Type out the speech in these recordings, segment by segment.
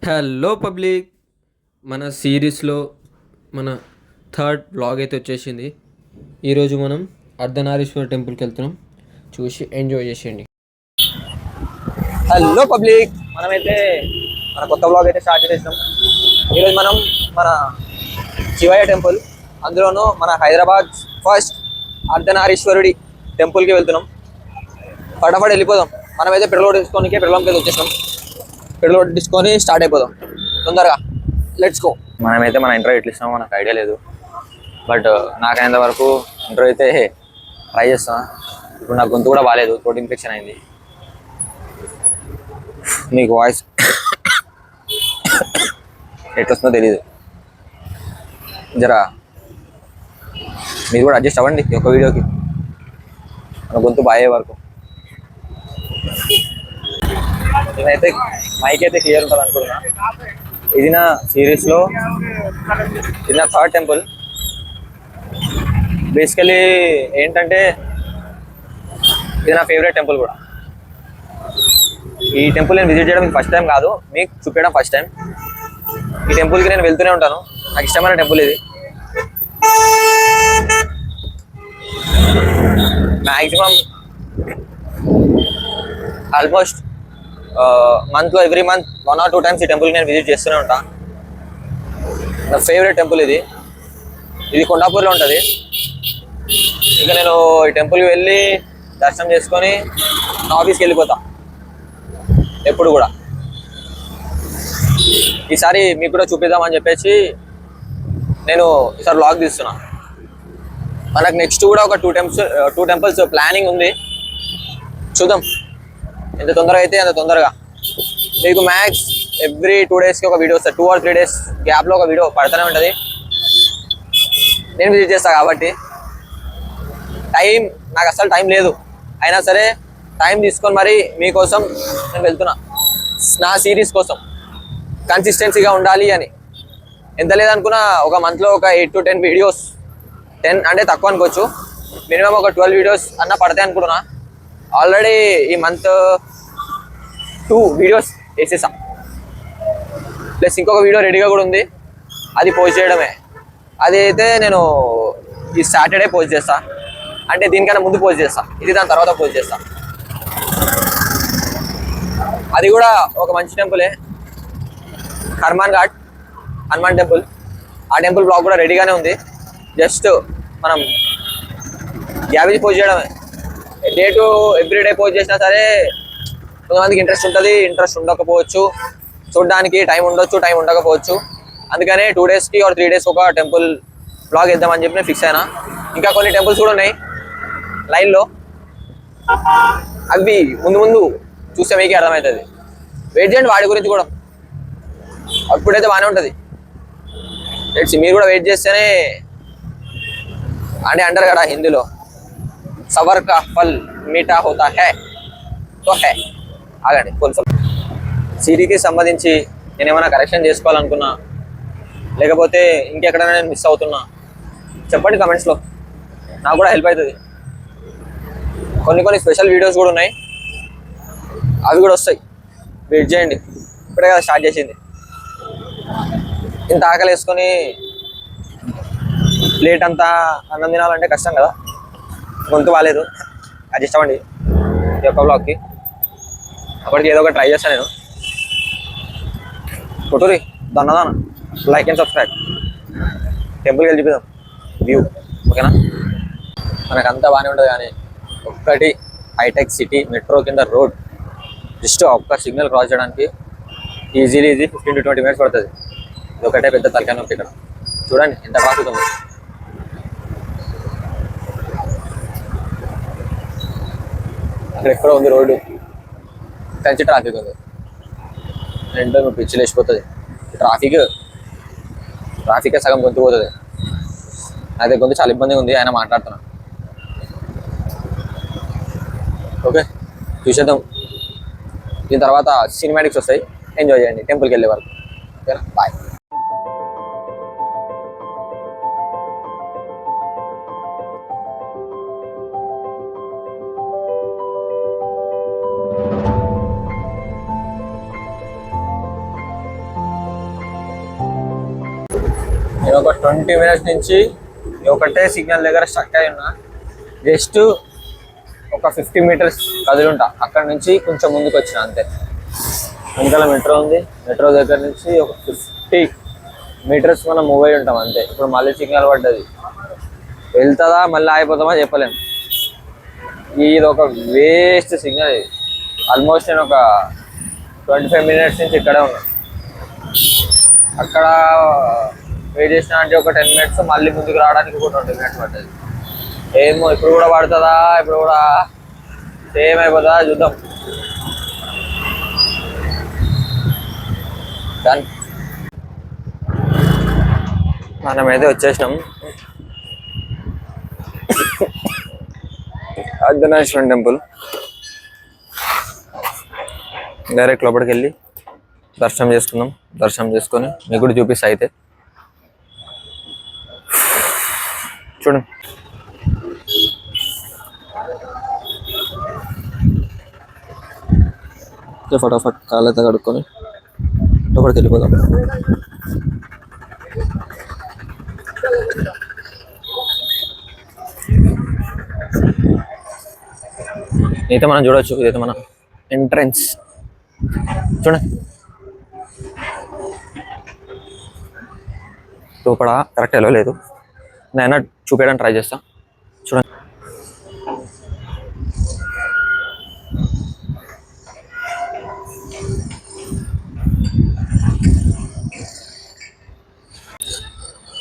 Hello public, మన సిరీస్లో మన థర్డ్ బ్లాగ్ అయితే వచ్చేసింది. ఈరోజు మనం అర్ధనారీశ్వర టెంపుల్కి వెళ్తున్నాం. చూసి ఎంజాయ్ చేసేయండి. హలో పబ్లిక్, మనమైతే మన కొత్త బ్లాగ్ అయితే స్టార్ట్ చేసాం. ఈరోజు మనం మన శివయ్య టెంపుల్, అందులోనూ మన హైదరాబాద్ ఫస్ట్ అర్ధనారీశ్వరుడి టెంపుల్కి వెళ్తున్నాం. ఫటాఫట్ వెళ్ళిపోదాం. మనమైతే పెట్రోల్ పెట్రోల్కి వచ్చేసాం. పెట్రోల్ తీసుకొని స్టార్ట్ అయిపోదాం తొందరగా. Let's go. మనమైతే మన ఇంటర్వ్యూ ఎట్లా ఇస్తామో మనకు ఐడియా లేదు, బట్ నాకైనంత వరకు ఇంటర్వ్యూ అయితే ట్రై చేస్తాను. ఇప్పుడు నాకు గొంతు కూడా బాగాలేదు, థ్రోట్ ఇన్ఫెక్షన్ అయింది. మీకు వాయిస్ ఎట్లొస్తుందో తెలీదు, జరా మీరు కూడా అడ్జస్ట్ అవ్వండి ఈ ఒక వీడియోకి, మన గొంతు బాగే వరకు. నేనైతే మైక్ అయితే క్లియర్ ఉంటుంది అనుకున్నా. ఇది నా సిరీస్లో ఇది నా థర్డ్ టెంపుల్. బేసికలీ ఏంటంటే ఇది నా ఫేవరెట్ టెంపుల్ కూడా. ఈ టెంపుల్ నేను విజిట్ చేయడం ఫస్ట్ టైం కాదు, మీకు చూపించడం ఫస్ట్ టైం. ఈ టెంపుల్కి నేను వెళ్తూనే ఉంటాను, నాకు ఇష్టమైన టెంపుల్ ఇది. మ్యాక్సిమం ఆల్మోస్ట్ మంత్లో ఎవ్రీ మంత్ 1 or 2 times ఈ టెంపుల్కి నేను విజిట్ చేస్తూనే ఉంటాను. నా ఫేవరెట్ టెంపుల్ ఇది. ఇది కొండాపూర్లో ఉంటుంది. ఇంకా నేను ఈ టెంపుల్కి వెళ్ళి దర్శనం చేసుకొని నా ఆఫీస్కి వెళ్ళిపోతా ఎప్పుడు కూడా. ఈసారి మీకు కూడా చూపిద్దామని చెప్పేసి నేను ఈసారి వ్లాగ్ తీస్తున్నా. మనకు నెక్స్ట్ కూడా ఒక 2 temples ప్లానింగ్ ఉంది. చూద్దాం ఎంత తొందరగా అయితే అంత తొందరగా. మీకు మ్యాక్స్ ఎవ్రీ 2 daysకి ఒక వీడియో వస్తుంది. 2 or 3 days గ్యాప్లో ఒక వీడియో పడుతూనే ఉంటుంది. నేను విజిట్ చేస్తాను కాబట్టి నాకు అసలు టైం లేదు. అయినా సరే టైం తీసుకొని మరి మీకోసం నేను వెళ్తున్నా, నా సిరీస్ కోసం కన్సిస్టెన్సీగా ఉండాలి అని. ఎంత లేదనుకున్నా ఒక మంత్లో ఒక 8 to 10 వీడియోస్, 10 అంటే తక్కువ అనుకోవచ్చు, మినిమం ఒక 12 వీడియోస్ అన్న పడతాయి అనుకుంటున్నా. ఆల్రెడీ ఈ మంత్ 2 వీడియోస్ వేసేసా, ప్లస్ ఇంకొక వీడియో రెడీగా కూడా ఉంది, అది పోస్ట్ చేయడమే. అది అయితే నేను ఈ సాటర్డే పోస్ట్ చేస్తా, అంటే దీనికన్నా ముందు పోస్ట్ చేస్తా, ఇది దాని తర్వాత పోస్ట్ చేస్తా. అది కూడా ఒక మంచి టెంపులే, హనుమాన్ ఘాట్ హనుమాన్ టెంపుల్. ఆ టెంపుల్ బ్లాగ్ కూడా రెడీగానే ఉంది, జస్ట్ మనం యావరేజ్ పోస్ట్ చేయడమే. ఎవ్రీ డే పోస్ట్ చేసినా సరే కొంతమందికి ఇంట్రెస్ట్ ఉంటుంది, ఇంట్రెస్ట్ ఉండకపోవచ్చు, చూడడానికి టైం ఉండొచ్చు, టైం ఉండకపోవచ్చు. అందుకనే 2 daysకి or 3 days ఒక టెంపుల్ బ్లాగ్ వేద్దామని చెప్పి నేను ఫిక్స్ అయినా. ఇంకా కొన్ని టెంపుల్స్ కూడా ఉన్నాయి లైన్లో, అవి ముందు చూస్తే మీకే అర్థమవుతుంది. వెయిట్ చేయండి, వాడి గురించి కూడా అప్పుడైతే బాగానే ఉంటుంది. మీరు కూడా వెయిట్ చేస్తేనే, అంటే అంటారు కదా హిందీలో, సబర్ కా ఫల్ మీఠా హోతా హై తో హై. ఆగండి కొంచెం. సిరీకి సంబంధించి నేను ఏమైనా కరెక్షన్ చేసుకోవాలనుకున్నా, లేకపోతే ఇంకెక్కడైనా నేను మిస్ అవుతున్నా చెప్పండి కమెంట్స్లో, నాకు కూడా హెల్ప్ అవుతుంది. కొన్ని స్పెషల్ వీడియోస్ కూడా ఉన్నాయి, అవి కూడా వస్తాయి. వెయిట్ చేయండి, ఇప్పుడే కదా స్టార్ట్ చేసింది. ఇంత ఆకలి వేసుకొని ప్లేట్ అంతా అన్నం తినాలంటే కష్టం కదా, గొంతు బాగాలేదు, అడ్జస్ట్ అవ్వండి ఈ యొక్క బ్లాగ్కి. అప్పటికి ఏదో ఒకటి ట్రై చేస్తాను నేను. కొట్టురి దన్నదాన, లైక్ అండ్ సబ్స్క్రైబ్. టెంపుల్కి వెళ్ళి చూపిద్దాం వ్యూ, ఓకేనా? మనకంతా బాగానే ఉంటుంది, కానీ ఒక్కటి హైటెక్ సిటీ మెట్రో కింద రోడ్, జస్ట్ ఒక్క సిగ్నల్ క్రాస్ చేయడానికి ఈజీలీ 15 to 20 minutes పడుతుంది. ఇది ఒకటే పెద్ద తలకాయ నొప్పి ఇక్కడ. చూడండి ఎంత ట్రాఫిక్ ఉంది. అక్కడ ఎక్కడో ఉంది రోడ్డు, కంచి ట్రాఫిక్ ఉంది. ఏంటో నువ్వు పిచ్చి లేచిపోతుంది. ట్రాఫికే సగం గొంతు పోతుంది. అదే గొంతు చాలా ఇబ్బందిగా ఉంది, ఆయన మాట్లాడుతున్నాను. ఓకే, చూసేద్దాం. దీని తర్వాత సినిమాటిక్స్ వస్తాయి, ఎంజాయ్ చేయండి టెంపుల్కి వెళ్ళే వరకు. ఓకేనా, బాయ్. నేను ఒక 20 minutes నుంచి ఒకటే సిగ్నల్ దగ్గర స్టక్ అయి ఉన్నా. జస్ట్ ఒక 50 meters కదులుంటా, అక్కడ నుంచి కొంచెం ముందుకు వచ్చిన అంతే. వెనకాల మెట్రో ఉంది, మెట్రో దగ్గర నుంచి ఒక 50 meters మనం మూవ్ అయి ఉంటాం అంతే. ఇప్పుడు మళ్ళీ సిగ్నల్ పడ్డది, వెళ్తుందా మళ్ళీ ఆగిపోతామా చెప్పలేము. ఇది ఒక వేస్ట్ సిగ్నల్. ఇది ఆల్మోస్ట్ నేను ఒక 25 minutes నుంచి ఇక్కడే ఉన్నా. అక్కడ వెయిట్ చేసిన అంటే ఒక 10 minutes, మళ్ళీ ముందుకు రావడానికి ఒక 20 minutes పడ్డది. ఏమో ఇప్పుడు కూడా పడుతుందా, ఇప్పుడు కూడా సేమ్ అయిపోతుందా చూద్దాం. డన్, మనమైతే వచ్చేసినాం అర్ధనారీశ్వర టెంపుల్. డైరెక్ట్ లోపలికి వెళ్ళి దర్శనం చేసుకున్నాం. దర్శనం చేసుకొని మీకు కూడా చూపిస్తా. అయితే చూడండి, ఫటాఫట్ కాళ్ళైతే కడుక్కొని లోపలికి వెళ్ళిపోదాం. అయితే మనం చూడవచ్చు, ఇదైతే మన ఎంట్రన్స్. చూడండి, లోపల కరెక్ట్ ఎలా లేదు, నేను చూపించడానికి ట్రై చేస్తా. చూడండి,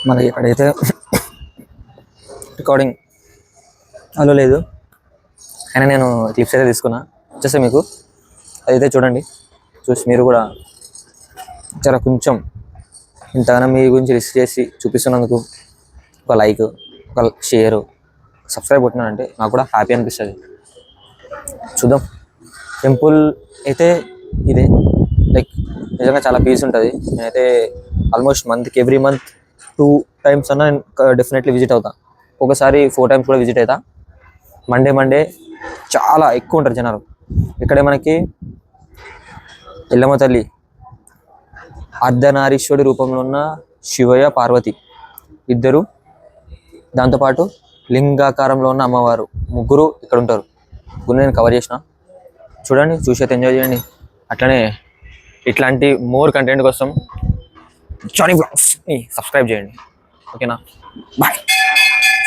మనకి ఇక్కడైతే రికార్డింగ్ అలో లేదు, అయినా నేను క్లిప్స్ అయితే తీసుకున్నా, వచ్చేస్తే మీకు అదైతే చూడండి. చూసి మీరు కూడా చాలా కొంచెం ఇంతగానో మీ గురించి రిస్క్ చేసి చూపిస్తున్నందుకు ఒక లైక్, ఒక షేర్, సబ్స్క్రైబ్ కొట్టినానంటే నాకు కూడా హ్యాపీ అనిపిస్తుంది. చూద్దాం. టెంపుల్ అయితే ఇదే, లైక్ నిజంగా చాలా పీస్ ఉంటుంది. నేనైతే ఆల్మోస్ట్ ఎవ్రీ మంత్ 2 times అన్నా నేను డెఫినెట్లీ విజిట్ అవుతా. ఒకసారి 4 times కూడా విజిట్ అవుతా. మండే చాలా ఎక్కువ ఉంటారు జనాలు. ఇక్కడే మనకి ఎల్లమ్మ తల్లి అర్ధనారీశ్వరుడి రూపంలో ఉన్న శివయ్య, పార్వతి ఇద్దరు, దాంతోపాటు లింగాకారంలో ఉన్న అమ్మవారు, ముగ్గురు ఇక్కడ ఉంటారు. ముగ్గురు నేను కవర్ చేసిన. చూడండి, చూసి ఎంజాయ్ చేయండి. అట్లనే ఇట్లాంటి మోర్ కంటెంట్ కోసం జానీ బ్లాగ్స్ని సబ్స్క్రైబ్ చేయండి. ఓకేనా, బాయ్.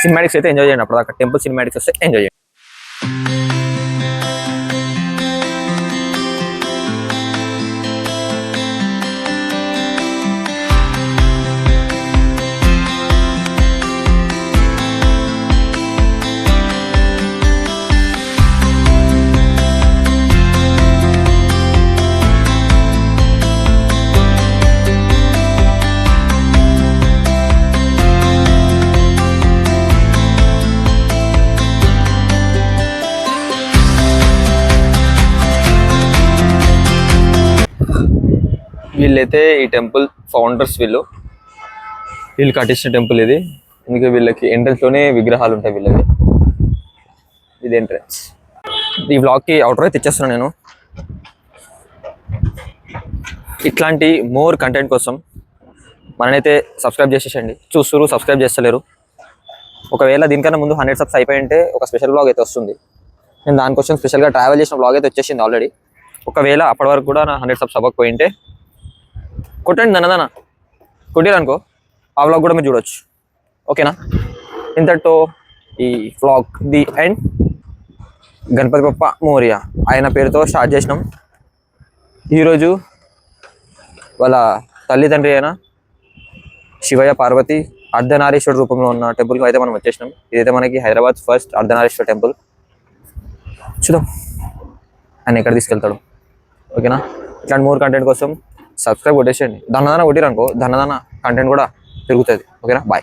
సినిమాటిక్స్ అయితే ఎంజాయ్ చేయండి. అప్పుడు టెంపుల్ సినిమాటిక్స్ వస్తే ఎంజాయ్ చేయండి. వీళ్ళైతే ఈ టెంపుల్ ఫౌండర్స్, వీళ్ళు కట్టించిన టెంపుల్ ఇది. అందుకే వీళ్ళకి ఎంట్రన్స్ లోనే విగ్రహాలు ఉంటాయి వీళ్ళవి. ఇది ఎంట్రన్స్. ఈ వ్లాగ్కి అవుటర్ అయితే తెచ్చేస్తున్నాను నేను. ఇట్లాంటి మోర్ కంటెంట్ కోసం మననైతే సబ్స్క్రైబ్ చేసేసండి. చూస్తున్నారు, సబ్స్క్రైబ్ చేస్తలేరు. ఒకవేళ దీనికన్నా ముందు 100 subs అయిపోయి ఉంటే ఒక స్పెషల్ వ్లాగ్ అయితే వస్తుంది. నేను దానికోసం స్పెషల్గా ట్రావెల్ చేసిన వ్లాగ్ అయితే వచ్చేసింది ఆల్రెడీ. ఒకవేళ అప్పటి వరకు కూడా నా 100 subs అవ్వకపోయింటే కొట్టండి, దన్నదన్న కొట్టిరనుకో, ఆ వ్లాగ్ కూడా మీరు చూడవచ్చు. ఓకేనా, ఇంతటితో ఈ vlog the end. Ganapati Bappa Morya ఆయన పేరుతో స్టార్ట్ చేసినాం. ఈరోజు వాళ్ళ తల్లిదండ్రి అయిన శివయ్య, పార్వతి అర్ధనారీశ్వర రూపంలో ఉన్న టెంపుల్కి అయితే మనం వచ్చేసినాం. ఇదైతే మనకి హైదరాబాద్ ఫస్ట్ అర్ధనారీశ్వర టెంపుల్. చూద్దాం ఆయన ఎక్కడ తీసుకెళ్తాడు. ఓకేనా, ఇట్లాంటి మోర్ కంటెంట్ కోసం సబ్స్క్రైబ్ కొట్టేసేయండి. ధనదాన కొట్టిరనుకో, ధనదాన కంటెంట్ కూడా పెరుగుతుంది. ఓకేనా, బాయ్.